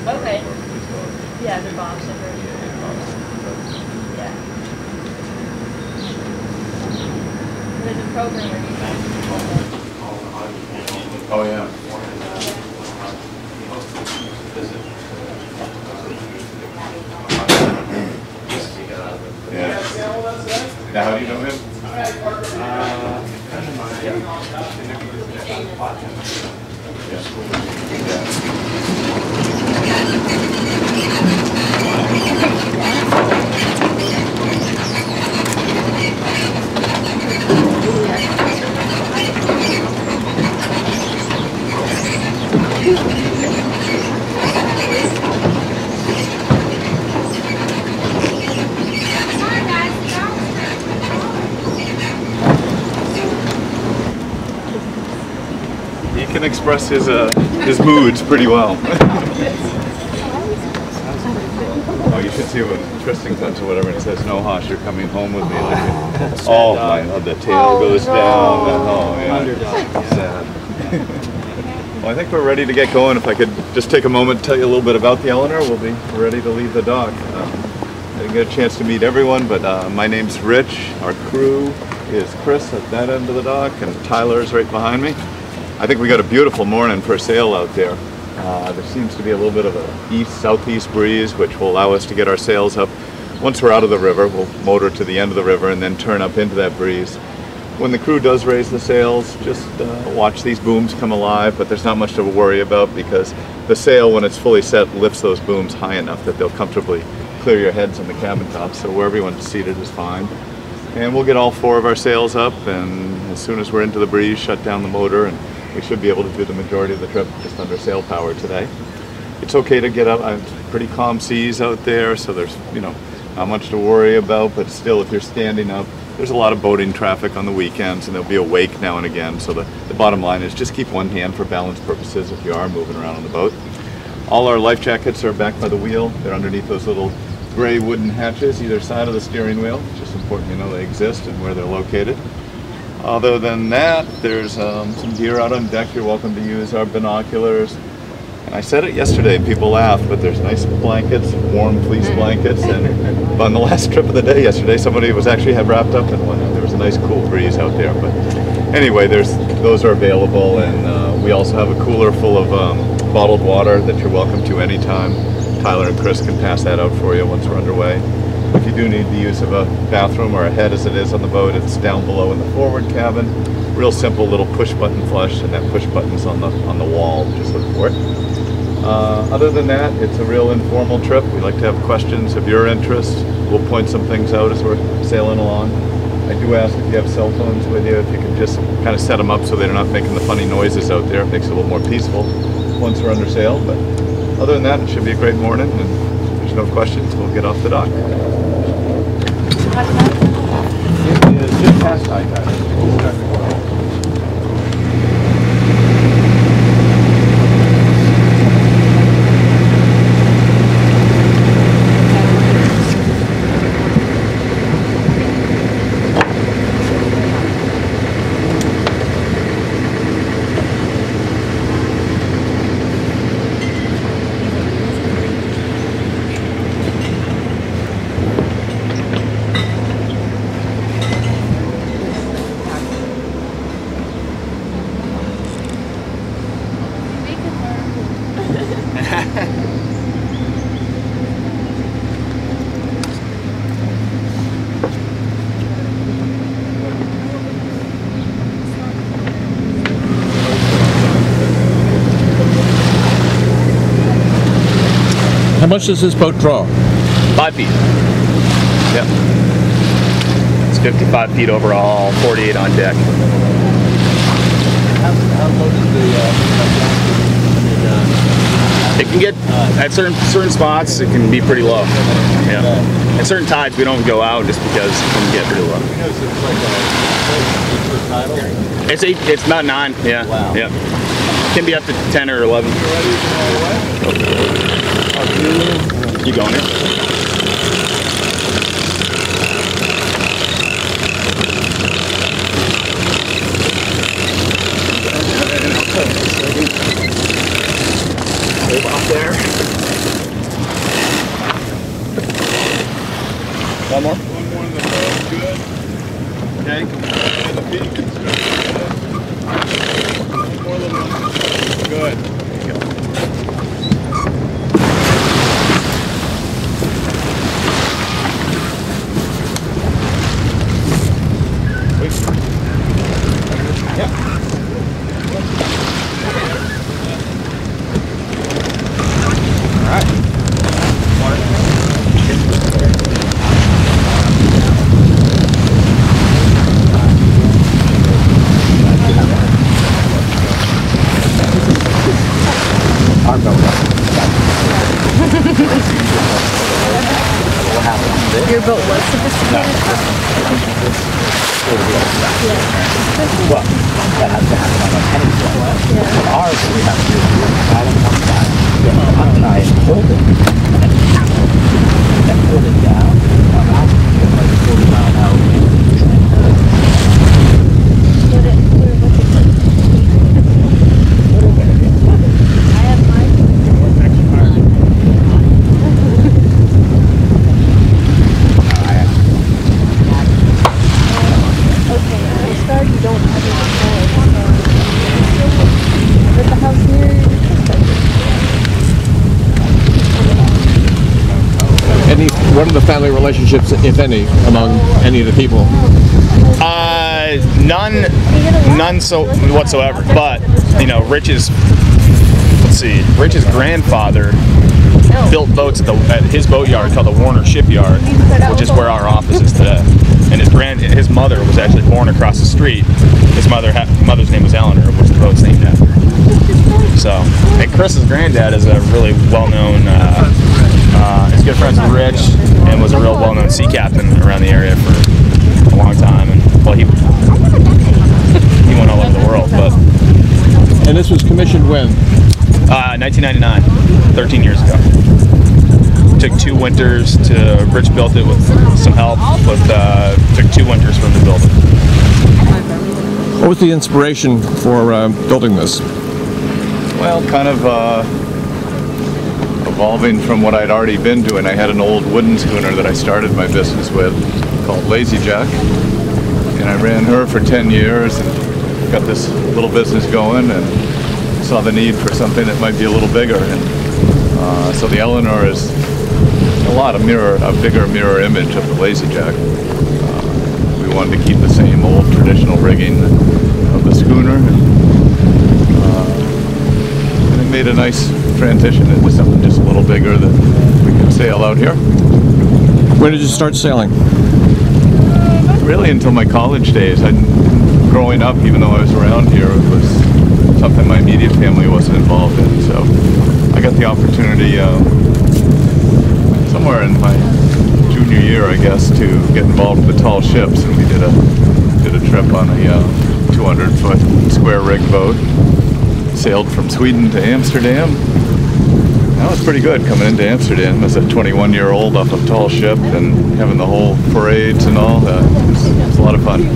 Okay. Yeah, the Bob Sugar. Yeah. There's a program where you guys Oh, yeah. Yeah. Now, how do you know him? He can express his moods pretty well. Oh, you should see what Tristan comes or whatever, and it says, "No, Hosh, you're coming home with me." Like, oh my, the tail goes down. Oh, yeah. Sad. Well, I think we're ready to get going. If I could just take a moment to tell you a little bit about the Eleanor, we'll be ready to leave the dock. I didn't get a chance to meet everyone, but my name's Rich. Our crew is Chris at that end of the dock, and Tyler's right behind me. I think we got a beautiful morning for a sail out there. There seems to be a little bit of a east-southeast breeze, which will allow us to get our sails up. Once we're out of the river, we'll motor to the end of the river and then turn up into that breeze. When the crew does raise the sails, just watch these booms come alive, but there's not much to worry about because the sail, when it's fully set, lifts those booms high enough that they'll comfortably clear your heads on the cabin top, so where everyone's seated is fine. And we'll get all 4 of our sails up, and as soon as we're into the breeze, shut down the motor, and we should be able to do the majority of the trip just under sail power today. It's okay to get up. Pretty calm seas out there, so there's, you know, not much to worry about, but still, if you're standing up, there's a lot of boating traffic on the weekends, and there'll be a wake now and again, so the bottom line is just keep one hand for balance purposes if you are moving around on the boat. All our life jackets are back by the wheel. They're underneath those little gray wooden hatches either side of the steering wheel. It's just important you know they exist and where they're located. Other than that, there's some gear out on deck. You're welcome to use our binoculars. And I said it yesterday, people laughed, but there's nice blankets, warm fleece blankets, and on the last trip of the day yesterday, somebody was actually wrapped up in one. There was a nice cool breeze out there. But anyway, those are available, and we also have a cooler full of bottled water that you're welcome to anytime. Tyler and Chris can pass that out for you once we're underway. If you do need the use of a bathroom or a head as it is on the boat, it's down below in the forward cabin. Real simple little push button flush, and that push button's on the wall. Just look for it. Other than that, it's a real informal trip. We like to have questions of your interest. We'll point some things out as we're sailing along. I do ask if you have cell phones with you, if you can just kind of set them up so they're not making the funny noises out there. It makes it a little more peaceful once we're under sail. But other than that, it should be a great morning, and if there's no questions, we'll get off the dock. It is just past high tide. How much does this boat draw? 5 feet. Yep. It's 55 feet overall, 48 on deck. How low does It can get, at certain spots, it can be pretty low. Yeah. At certain tides, we don't go out just because it can get pretty low. It's about 9, yeah. Wow. Yeah. Can be up to 10 or 11. Keep going here. Hold off there. there. One more? One more in the boat, good. Okay. And the beak is good. One more little one. Good. There you go. Your boat was sophisticated? Well, that has to happen on a tennis court. Yeah. Ours, we have to do paddle on that. Outside, hold it, and then tap it, then hold it down. Now that's like 40-mile-an-hour wind. I have mine. Okay, I'm sorry you don't have it before. But the house near your What are the family relationships, if any, among any of the people? None so whatsoever. But you know, Rich's grandfather built boats at his boatyard called the Warner Shipyard, which is where our office is today. And his mother was actually born across the street. His mother's name was Eleanor, which the boat's named after. So, and Chris's granddad is a really well-known. He's good friends with Rich, and was a real well-known sea captain around the area for a long time. And well, he went all over the world. But And this was commissioned when? 1999, 13 years ago. Took 2 winters to. Rich built it with some help, but took 2 winters for him to build it. What was the inspiration for building this? Well, kind of evolving from what I'd already been doing. I had an old wooden schooner that I started my business with called Lazy Jack, and I ran her for 10 years and got this little business going and saw the need for something that might be a little bigger. And so the Eleanor is a bigger mirror image of the Lazy Jack. We wanted to keep the same old traditional rigging of the schooner, and it made a nice transition into something just a little bigger that we can sail out here. When did you start sailing? Not really until my college days. Growing up, even though I was around here, it was something my immediate family wasn't involved in. So I got the opportunity somewhere in my junior year, I guess, to get involved with the tall ships, and we did a trip on a 200-foot square rig boat. Sailed from Sweden to Amsterdam. That was pretty good coming into Amsterdam as a 21-year-old off a tall ship and having the whole parades and all that. It was a lot of fun.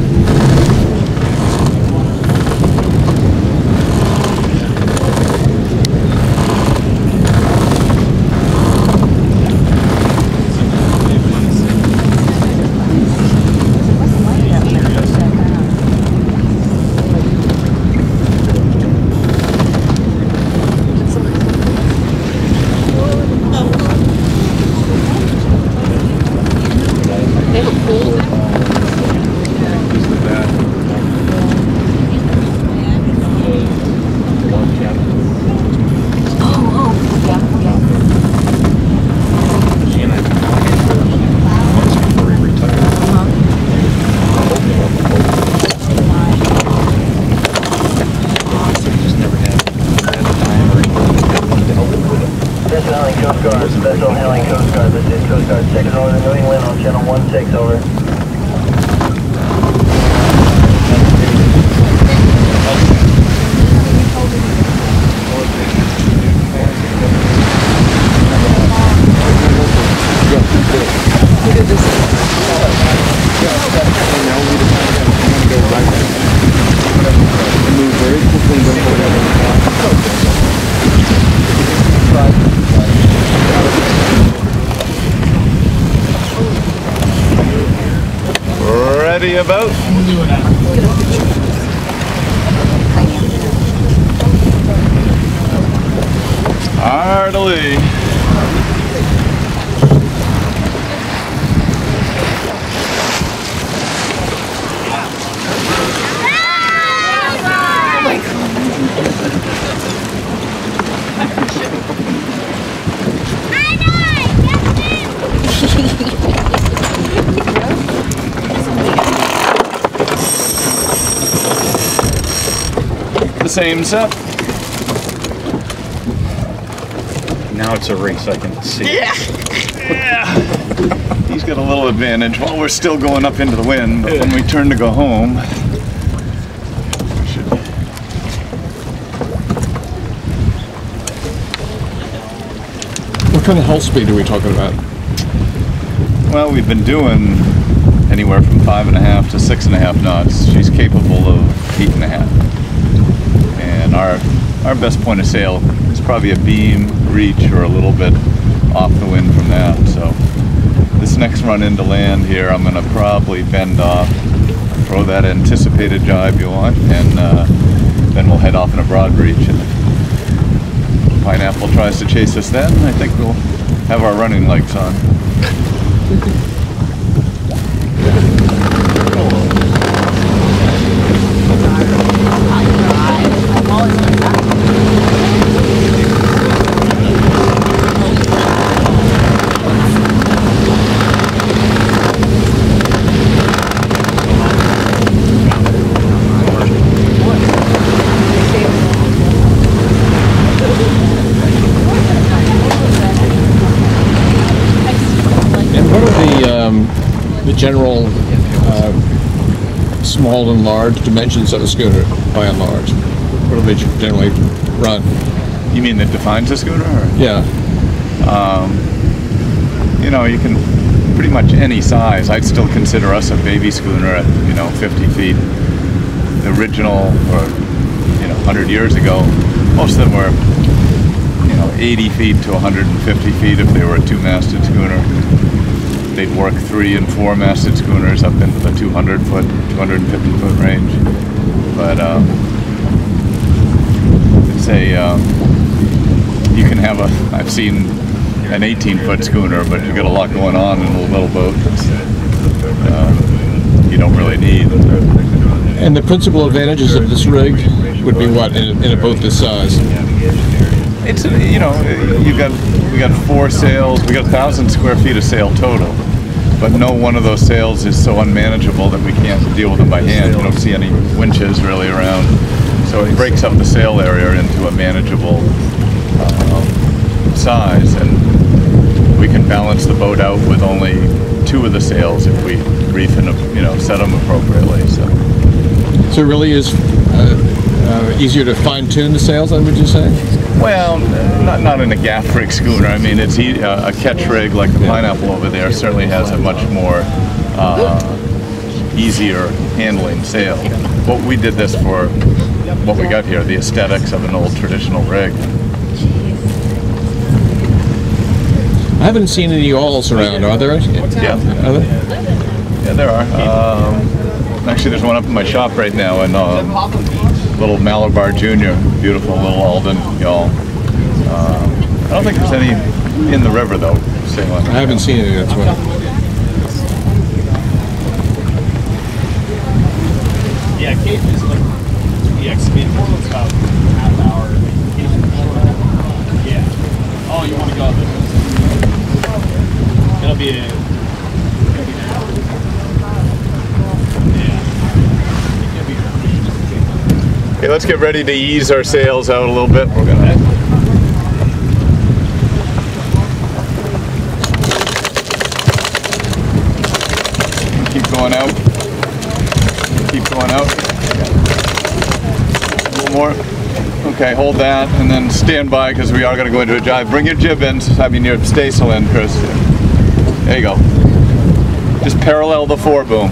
Vessel hailing Coast Guard. This is Coast Guard 6 Northern New England on channel 16, over. Move very quickly. ready about? Heartily. The same set. Now it's a race, I can see. Yeah. He's got a little advantage while we're still going up into the wind, but when we turn to go home, we should. What kind of hull speed are we talking about? Well, we've been doing anywhere from 5.5 to 6.5 knots. She's capable of 8.5. And our best point of sail is probably a beam, reach, or a little bit off the wind from that. So this next run into land here, I'm going to probably bend off, throw that anticipated jibe you want, and then we'll head off in a broad reach. And if Pineapple tries to chase us then, I think we'll have our running legs on. The general small and large dimensions of a schooner, by and large? What do they generally run? You mean that defines a schooner? Or? Yeah. You know, you can pretty much any size. I'd still consider us a baby schooner at, 50 feet. The original, or 100 years ago, most of them were 80 feet to 150 feet if they were a two-masted schooner. They'd work 3- and 4-masted schooners up into the 200-foot, 250-foot range. But it's you can have I've seen an 18-foot schooner, but you got a lot going on in a little boat. You don't really need. And the principal advantages of this rig would be what in a boat this size? It's we got 4 sails. We got 1,000 square feet of sail total, but no one of those sails is so unmanageable that we can't deal with them by hand. You don't see any winches really around, so it breaks up the sail area into a manageable size, and we can balance the boat out with only 2 of the sails if we reef and set them appropriately. So it really is easier to fine-tune the sails, would you say? Well, not in a gaff-rigged schooner. I mean, it's a catch rig like the Pineapple over there certainly has a much more easier handling sail. But we did this for what we got here, the aesthetics of an old traditional rig. I haven't seen any yawls around, are there? Yeah. Are there? Yeah, there are. Actually, there's one up in my shop right now, and little Malabar Junior, beautiful little Alden yawl. I don't think there's any in the river though. Sailing. I haven't seen any. That's why. Yeah, Cape is like it's about half hour. Yeah. Oh, you want to go up there? It'll be an hour. Yeah. Okay, let's get ready to ease our sails out a little bit. We're gonna keep going out. Keep going out. A little more. Okay, hold that, and then stand by because we are going to go into a jibe. Bring your jib in, your staysail in, Chris. There you go. Just parallel the foreboom.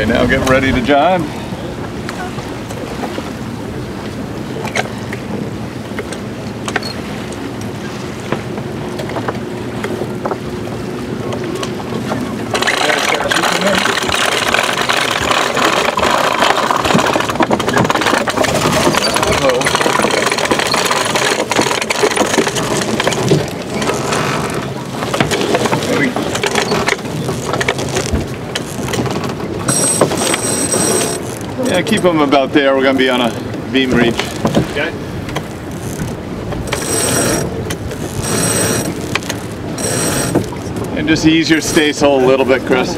Okay, now get ready to jibe. Yeah, keep them about there. We're going to be on a beam reach. Okay. And just ease your staysail a little bit, Chris.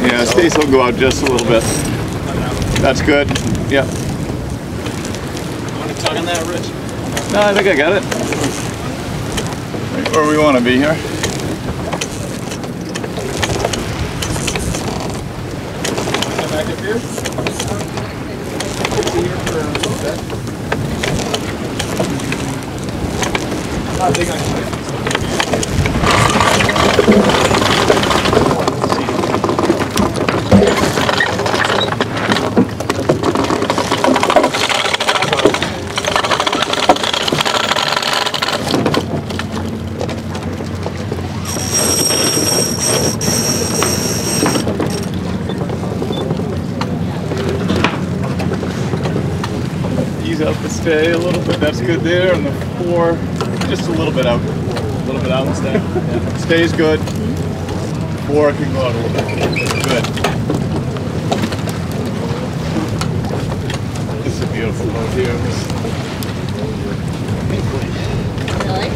Yeah, staysail will go out just a little bit. That's good. Yep. You want to tug on that, Rich? No, I think I got it. Right where we want to be here. Back up here. See here for a little bit. I think I can. Ease out the stay a little bit. That's good there. And the 4, just a little bit out. A little bit out and stay. Yeah. Stay's good. 4 can go out a little bit. Good. This is a beautiful boat here. Really?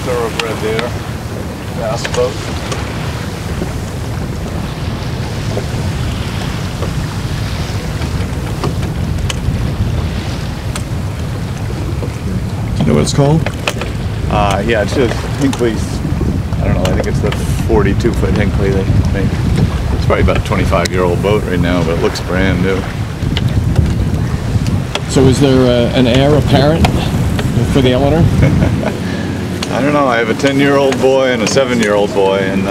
Thoroughbred there. Bass boat. Do you know what it's called? Yeah, it's just Hinckley's. I don't know. I think it's the 42-foot Hinckley they make. It's probably about a 25-year-old boat right now, but it looks brand new. So is there an heir apparent for the Eleanor? I don't know. I have a 10-year-old boy and a 7-year-old boy, and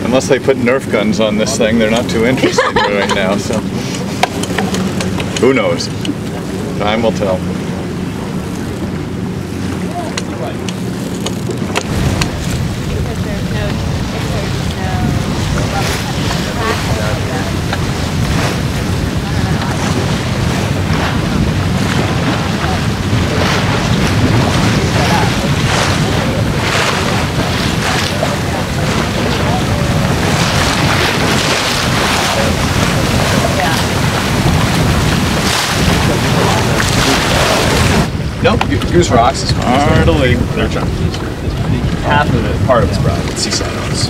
unless they put Nerf guns on this thing, they're not too interested right now. So who knows? Time will tell. Nope, Goose Rocks is Hardly. They're trying. Half of it, part of it's private, Seaside owns.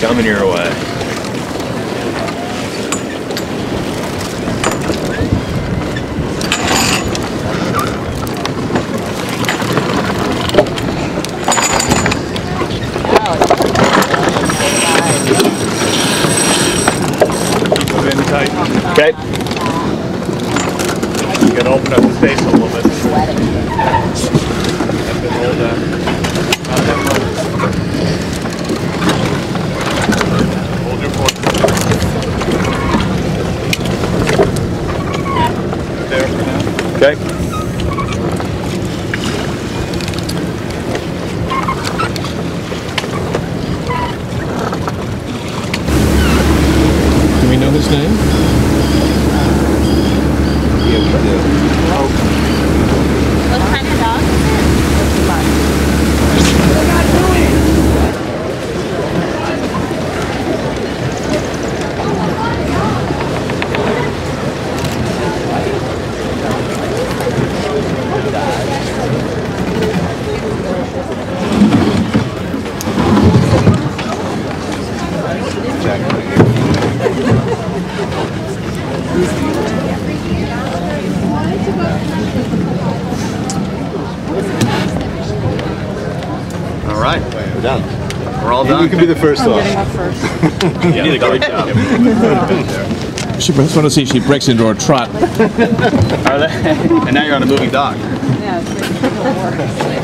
Coming your way. Come in tight. Okay. You can open up the space a little bit. That's been rolled down. Not that much. Hold your point. There for now. Okay. Do we know his name? What kind of dog is We're done. We're all You done. can be the first I'm off. getting up first. You did a great job. She just want to see if she breaks into a trot. Are they? And now you're on a moving dock. Yeah, it's great.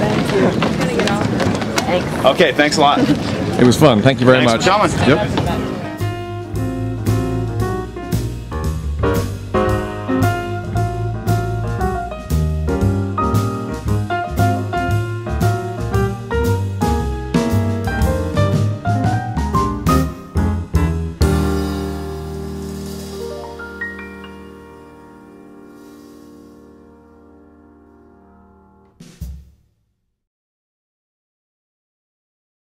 Thank you. I'm gonna get off. Okay, thanks a lot. It was fun. Thank you very Thanks much. for coming. Yep.